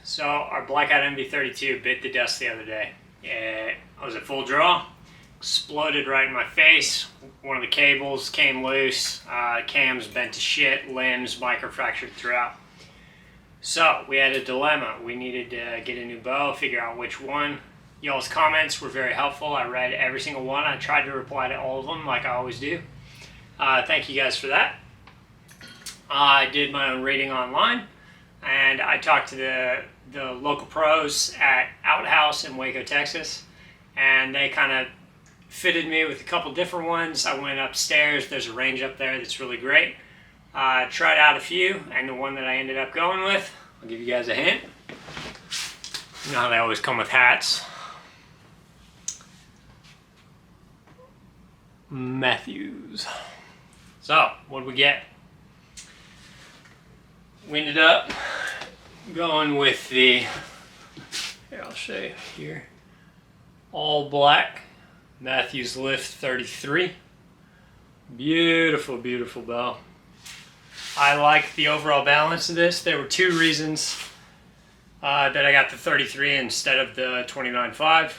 So our Blackout MV32 bit the dust the other day. I was at full draw, exploded right in my face. One of the cables came loose, cams bent to shit, limbs microfractured throughout. So we had a dilemma. We needed to get a new bow, figure out which one. Y'all's comments were very helpful. I read every single one. I tried to reply to all of them like I always do. Thank you guys for that. I did my own reading online, and I talked to the local pros at Outhouse in Waco, Texas, and they kind of fitted me with a couple different ones. I went upstairs. There's a range up there that's really great. Tried out a few, and the one that I ended up going with, I'll give you guys a hint. You know how they always come with hats. Mathews. So, what did we get? We ended up going with the, here I'll show you here, all black Mathews Lift 33. Beautiful, beautiful bow. I like the overall balance of this. There were two reasons that I got the 33 instead of the 29.5.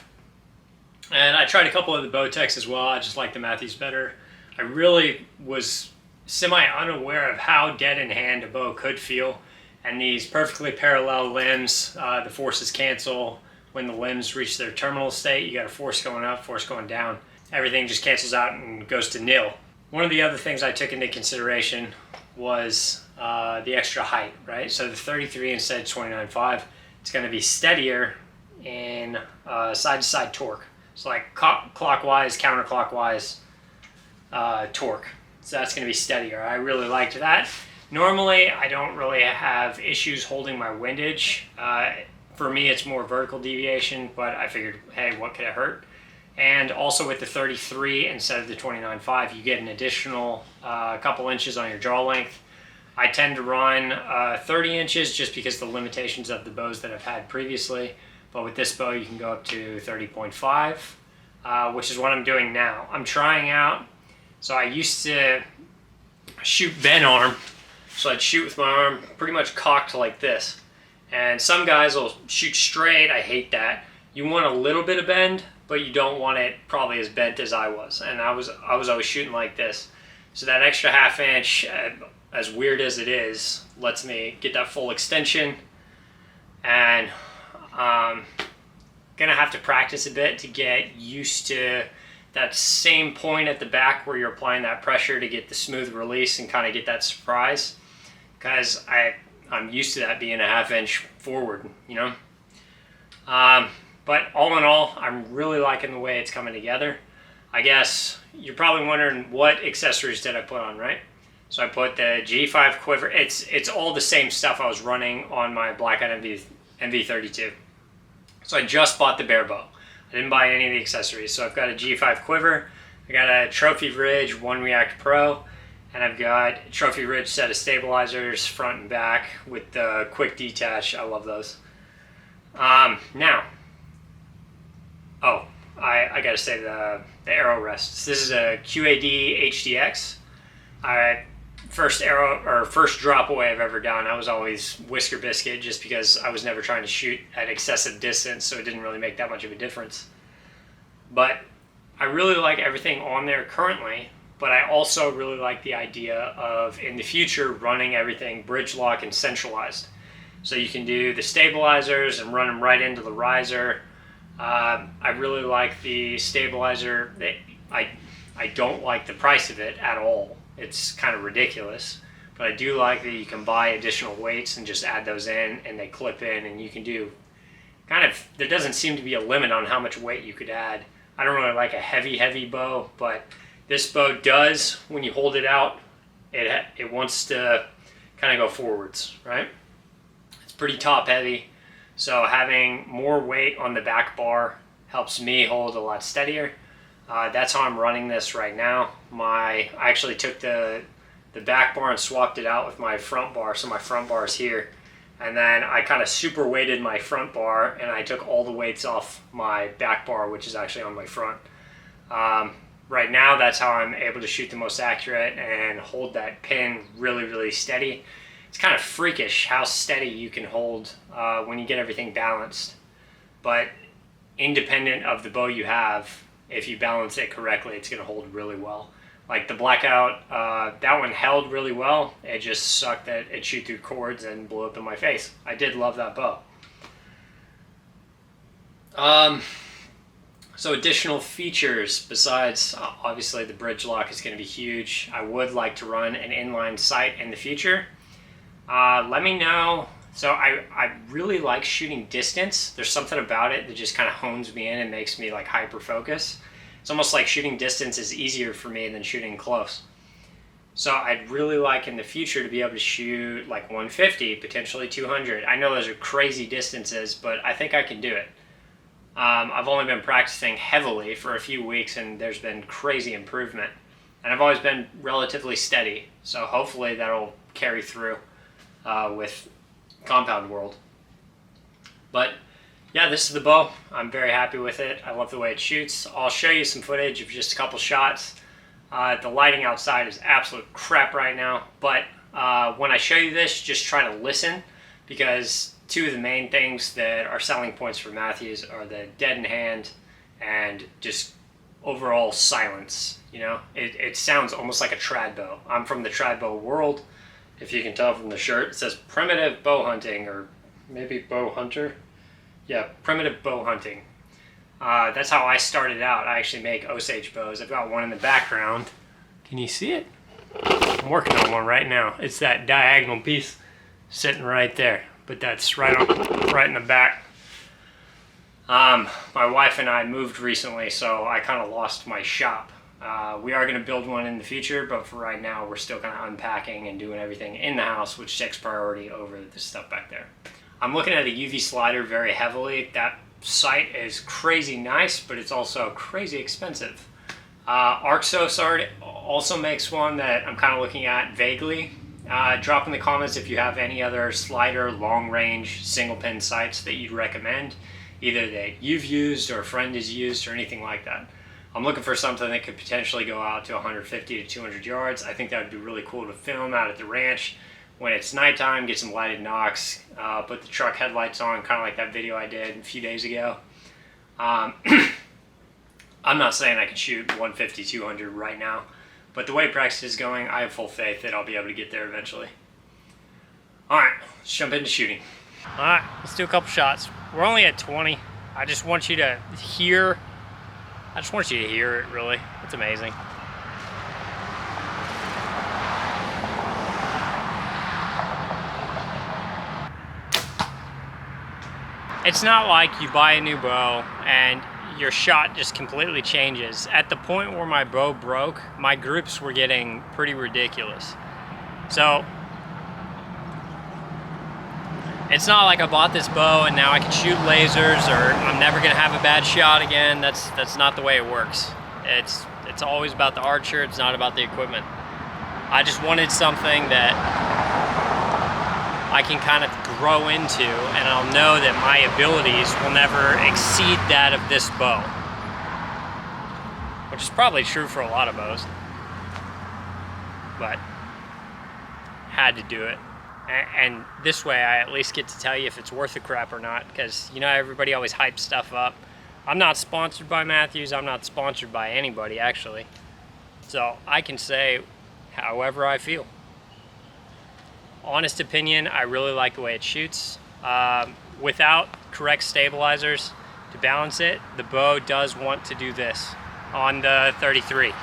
And I tried a couple of the Bowtechs as well. I just like the Mathews better. I really was semi-unaware of how dead in hand a bow could feel. And these perfectly parallel limbs, the forces cancel when the limbs reach their terminal state. You got a force going up, force going down. Everything just cancels out and goes to nil. One of the other things I took into consideration was the extra height, right? So the 33 instead of 29.5, it's going to be steadier in side-to-side torque. So like clockwise, counterclockwise torque. So that's going to be steadier. I really liked that. Normally, I don't really have issues holding my windage. For me, it's more vertical deviation, but I figured, hey, what could it hurt? And also with the 33 instead of the 29.5, you get an additional couple inches on your draw length. I tend to run 30 inches just because of the limitations of the bows that I've had previously. But with this bow, you can go up to 30.5, which is what I'm doing now. I'm trying out, so I used to shoot bent arm. So I'd shoot with my arm pretty much cocked like this. And some guys will shoot straight. I hate that. You want a little bit of bend, but you don't want it probably as bent as I was. And I was always shooting like this. So that extra half inch, as weird as it is, lets me get that full extension. And gonna have to practice a bit to get used to that same point at the back where you're applying that pressure to get the smooth release and kind of get that surprise. Because I'm used to that being a half inch forward, you know. But all in all, I'm really liking the way it's coming together. I guess you're probably wondering what accessories did I put on, right? So I put the G5 quiver. It's all the same stuff I was running on my Blackout MV32. So I just bought the bare bow. I didn't buy any of the accessories. So I've got a G5 quiver. I got a Trophy Ridge 1 React Pro. And I've got a Trophy Ridge set of stabilizers front and back with the quick detach. I love those. Now, I gotta say the arrow rests. This is a QAD HDX. First drop away I've ever done. I was always Whisker Biscuit just because I was never trying to shoot at excessive distance, so it didn't really make that much of a difference. But I really like everything on there currently. But I also really like the idea of, in the future, running everything bridge lock and centralized. So you can do the stabilizers and run them right into the riser. I really like the stabilizer. I don't like the price of it at all. It's kind of ridiculous. But I do like that you can buy additional weights and just add those in, and they clip in, and you can do kind of, there doesn't seem to be a limit on how much weight you could add. I don't really like a heavy bow, but this bow does, when you hold it out, it wants to kind of go forwards, right? It's pretty top heavy, so having more weight on the back bar helps me hold a lot steadier. That's how I'm running this right now. I actually took the back bar and swapped it out with my front bar, so my front bar is here. And then I kind of super weighted my front bar, and I took all the weights off my back bar, which is actually on my front. Right now, that's how I'm able to shoot the most accurate and hold that pin really, really steady. it's kind of freakish how steady you can hold when you get everything balanced. But independent of the bow you have, if you balance it correctly, it's going to hold really well. Like the Blackout, that one held really well. It just sucked that it chewed through cords and blew up in my face. I did love that bow. So additional features besides obviously the bridge lock is going to be huge. I would like to run an inline sight in the future. Let me know. So I really like shooting distance. There's something about it that just kind of hones me in and makes me like hyper focus. It's almost like shooting distance is easier for me than shooting close. So I'd really like in the future to be able to shoot like 150, potentially 200. I know those are crazy distances, but I think I can do it. I've only been practicing heavily for a few weeks and there's been crazy improvement. And I've always been relatively steady. So hopefully that'll carry through with Compound World. But yeah, this is the bow. I'm very happy with it. I love the way it shoots. I'll show you some footage of just a couple shots. The lighting outside is absolute crap right now, but when I show you this, just try to listen, because two of the main things that are selling points for Mathews are the dead in hand and just overall silence. You know, it sounds almost like a trad bow. I'm from the trad bow world. If you can tell from the shirt, it says primitive bow hunting, or maybe bow hunter. Yeah, primitive bow hunting. That's how I started out. I actually make Osage bows. I've got one in the background. Can you see it? I'm working on one right now. It's that diagonal piece sitting right there, but that's right in the back. My wife and I moved recently, so I kind of lost my shop. We are going to build one in the future, but for right now, we're still kind of unpacking and doing everything in the house, which takes priority over the stuff back there. I'm looking at a UV slider very heavily. That sight is crazy nice, but it's also crazy expensive. Arxos also makes one that I'm kind of looking at vaguely. Drop in the comments if you have any other slider, long range, single pin sights that you'd recommend, either that you've used or a friend has used or anything like that. I'm looking for something that could potentially go out to 150 to 200 yards. I think that would be really cool to film out at the ranch when it's nighttime, get some lighted knocks, put the truck headlights on, kind of like that video I did a few days ago. I'm not saying I can shoot 150, 200 right now, but the way practice is going, I have full faith that I'll be able to get there eventually. All right, let's jump into shooting. All right, let's do a couple shots. We're only at 20. I just want you to hear it, really. It's amazing. It's not like you buy a new bow and your shot just completely changes. At the point where my bow broke, my groups were getting pretty ridiculous. So it's not like I bought this bow and now I can shoot lasers, or I'm never gonna have a bad shot again. That's not the way it works. It's always about the archer, it's not about the equipment. I just wanted something that I can kind of grow into, and I'll know that my abilities will never exceed that of this bow, which is probably true for a lot of bows, but had to do it. And this way I at least get to tell you if it's worth the crap or not, because you know everybody always hypes stuff up. I'm not sponsored by Mathews, I'm not sponsored by anybody actually, so I can say however I feel. Honest opinion, I really like the way it shoots. Without correct stabilizers to balance it, the bow does want to do this on the 33. The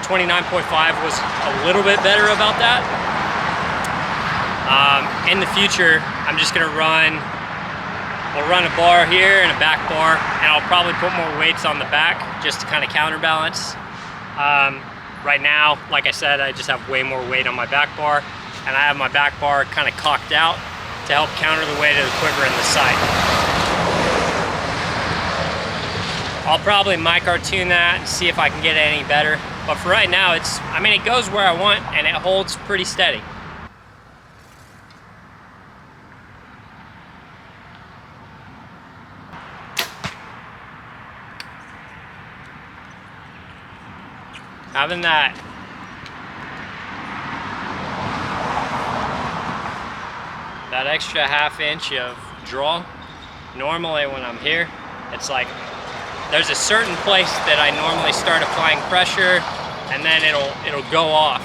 29.5 was a little bit better about that. In the future, I'm just gonna we'll run a bar here and a back bar, and I'll probably put more weights on the back just to kind of counterbalance. Right now, like I said, I just have way more weight on my back bar, and I have my back bar kind of cocked out to help counter the weight of the quiver in the sight. I'll probably mic-cartoon that and see if I can get it any better, but for right now, it goes where I want and it holds pretty steady. Having that that extra ½ inch of draw. Normally when I'm here, it's like there's a certain place that I normally start applying pressure and then it'll go off.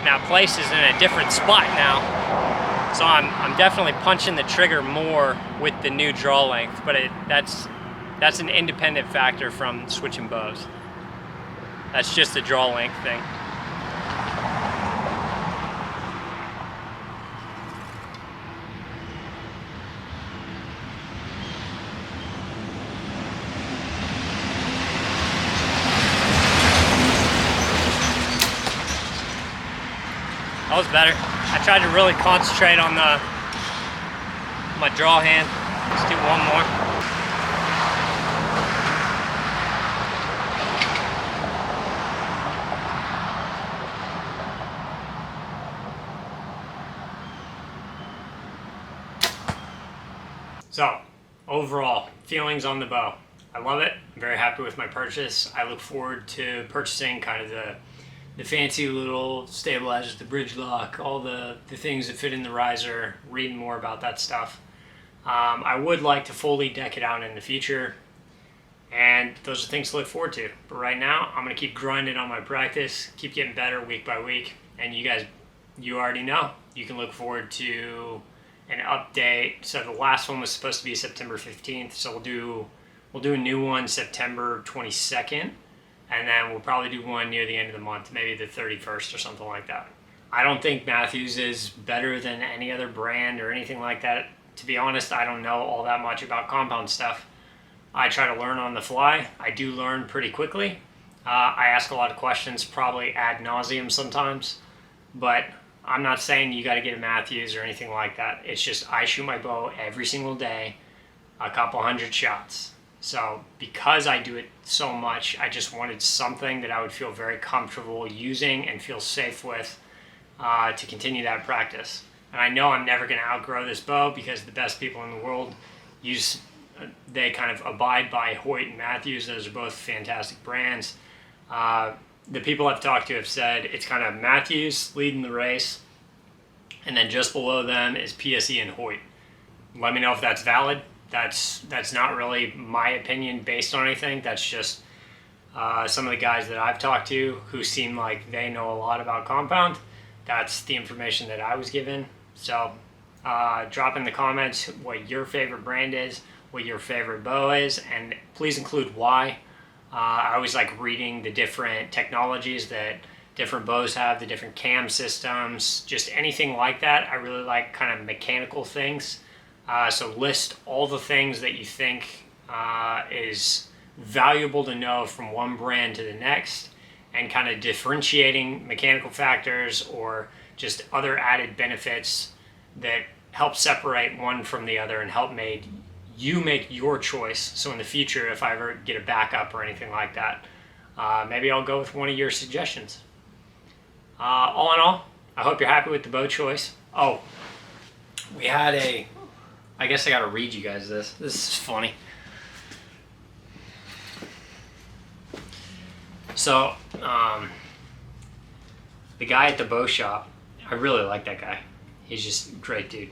Now place is in a different spot now, so I'm definitely punching the trigger more with the new draw length, but that's an independent factor from switching bows. That's just a draw length thing. That was better. I tried to really concentrate on my draw hand. Let's do one more. So, overall, feelings on the bow. I love it. I'm very happy with my purchase. I look forward to purchasing kind of the fancy little stabilizers, the bridge lock, all the things that fit in the riser, reading more about that stuff. I would like to fully deck it out in the future, and those are things to look forward to. But right now, I'm going to keep grinding on my practice, keep getting better week by week, and you guys, you already know, you can look forward to an update. So the last one was supposed to be September 15th, so we'll do a new one September 22nd. And then we'll probably do one near the end of the month, maybe the 31st or something like that. I don't think Mathews is better than any other brand or anything like that. To be honest, I don't know all that much about compound stuff. I try to learn on the fly. I do learn pretty quickly. I ask a lot of questions, probably ad nauseum sometimes. But I'm not saying you got to get a Mathews or anything like that. It's just I shoot my bow every single day, a couple hundred shots. So because I do it so much, I just wanted something that I would feel very comfortable using and feel safe with to continue that practice. And I know I'm never going to outgrow this bow because the best people in the world they kind of abide by Hoyt and Mathews. Those are both fantastic brands. The people I've talked to have said it's kind of Mathews leading the race, and then just below them is PSE and Hoyt. Let me know if that's valid. That's not really my opinion based on anything. That's just some of the guys that I've talked to who seem like they know a lot about compound. That's the information that I was given. So drop in the comments what your favorite brand is, what your favorite bow is, and please include why. I always like reading the different technologies that different bows have, the different cam systems, just anything like that. I really like kind of mechanical things. So list all the things that you think is valuable to know from one brand to the next, and kind of differentiating mechanical factors or just other added benefits that help separate one from the other and help you make your choice. So in the future, if I ever get a backup or anything like that, maybe I'll go with one of your suggestions. All in all, I hope you're happy with the bow choice. Oh, we had I guess I gotta read you guys this. This is funny. So, the guy at the bow shop, I really like that guy. He's just a great dude.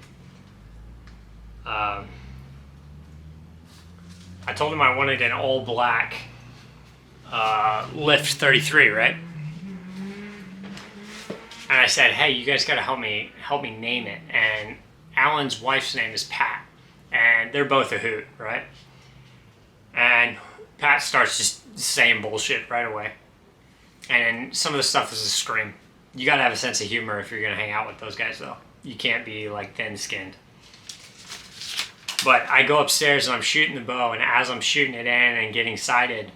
I told him I wanted an all black Lift 33, right? And I said, hey, you guys gotta help me name it. And Alan's wife's name is Pat, and they're both a hoot, right? And Pat starts just saying bullshit right away. And some of the stuff is a scream. You gotta have a sense of humor if you're gonna hang out with those guys, though. You can't be like thin-skinned. But I go upstairs and I'm shooting the bow, and as I'm shooting it in and getting sighted,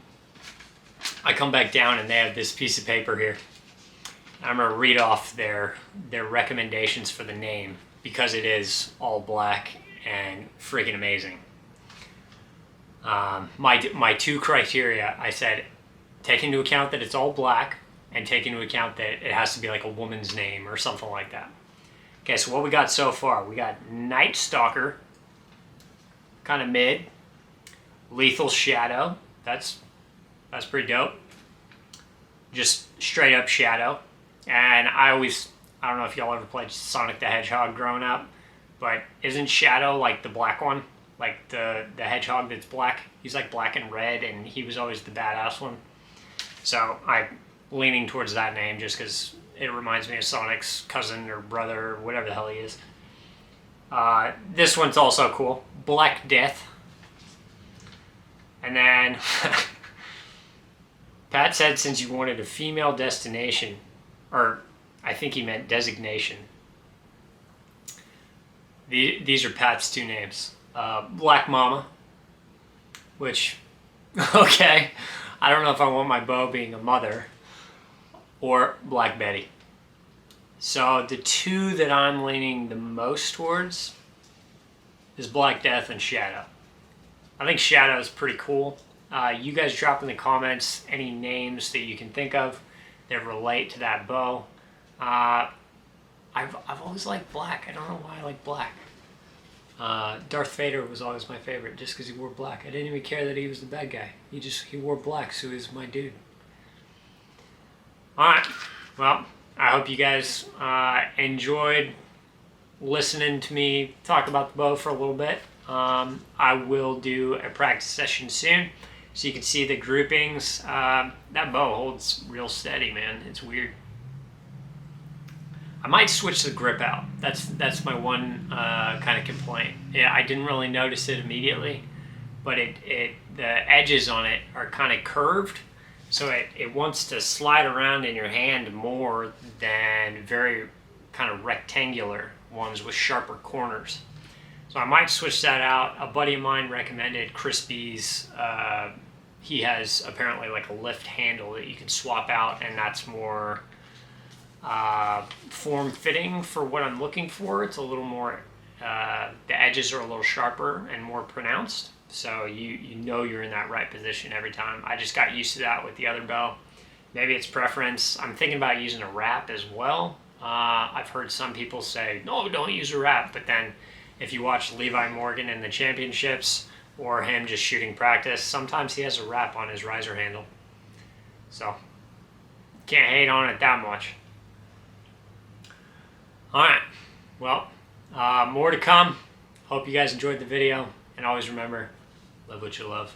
I come back down and they have this piece of paper here. I'm gonna read off their recommendations for the name, because it is all black and freaking amazing. My two criteria, I said, take into account that it's all black, and take into account that it has to be like a woman's name or something like that. Okay, so what we got so far, we got Night Stalker, kind of mid. Lethal Shadow, that's pretty dope. Just straight up Shadow. And I don't know if y'all ever played Sonic the Hedgehog growing up. But isn't Shadow like the black one? Like the hedgehog that's black? He's like black and red, and he was always the badass one. So I'm leaning towards that name just because it reminds me of Sonic's cousin or brother or whatever the hell he is. This one's also cool. Black Death. And then Pat said since you wanted a female destination, or I think he meant designation. These are Pat's two names. Black Mama, which, okay, I don't know if I want my beau being a mother, or Black Betty. So the two that I'm leaning the most towards is Black Death and Shadow. I think Shadow is pretty cool. You guys drop in the comments any names that you can think of that relate to that beau. I've always liked black. I don't know why I like black. Darth Vader was always my favorite just because he wore black. I didn't even care that he was the bad guy. He wore black, so he was my dude. Alright, well, I hope you guys enjoyed listening to me talk about the bow for a little bit. I will do a practice session soon so you can see the groupings. That bow holds real steady, man. It's weird. I might switch the grip out. That's my one kind of complaint. Yeah, I didn't really notice it immediately, but the edges on it are kind of curved, so it wants to slide around in your hand more than very kind of rectangular ones with sharper corners. So I might switch that out. A buddy of mine recommended Crispy's. He has apparently like a lift handle that you can swap out, and that's more form-fitting for what I'm looking for. It's a little more, the edges are a little sharper and more pronounced, so you know you're in that right position every time. I just got used to that with the other bow. Maybe it's preference. I'm thinking about using a wrap as well. I've heard some people say, no, don't use a wrap, but then if you watch Levi Morgan in the championships or him just shooting practice, sometimes he has a wrap on his riser handle. So, can't hate on it that much. Alright, well, more to come. Hope you guys enjoyed the video, and always remember, love what you love.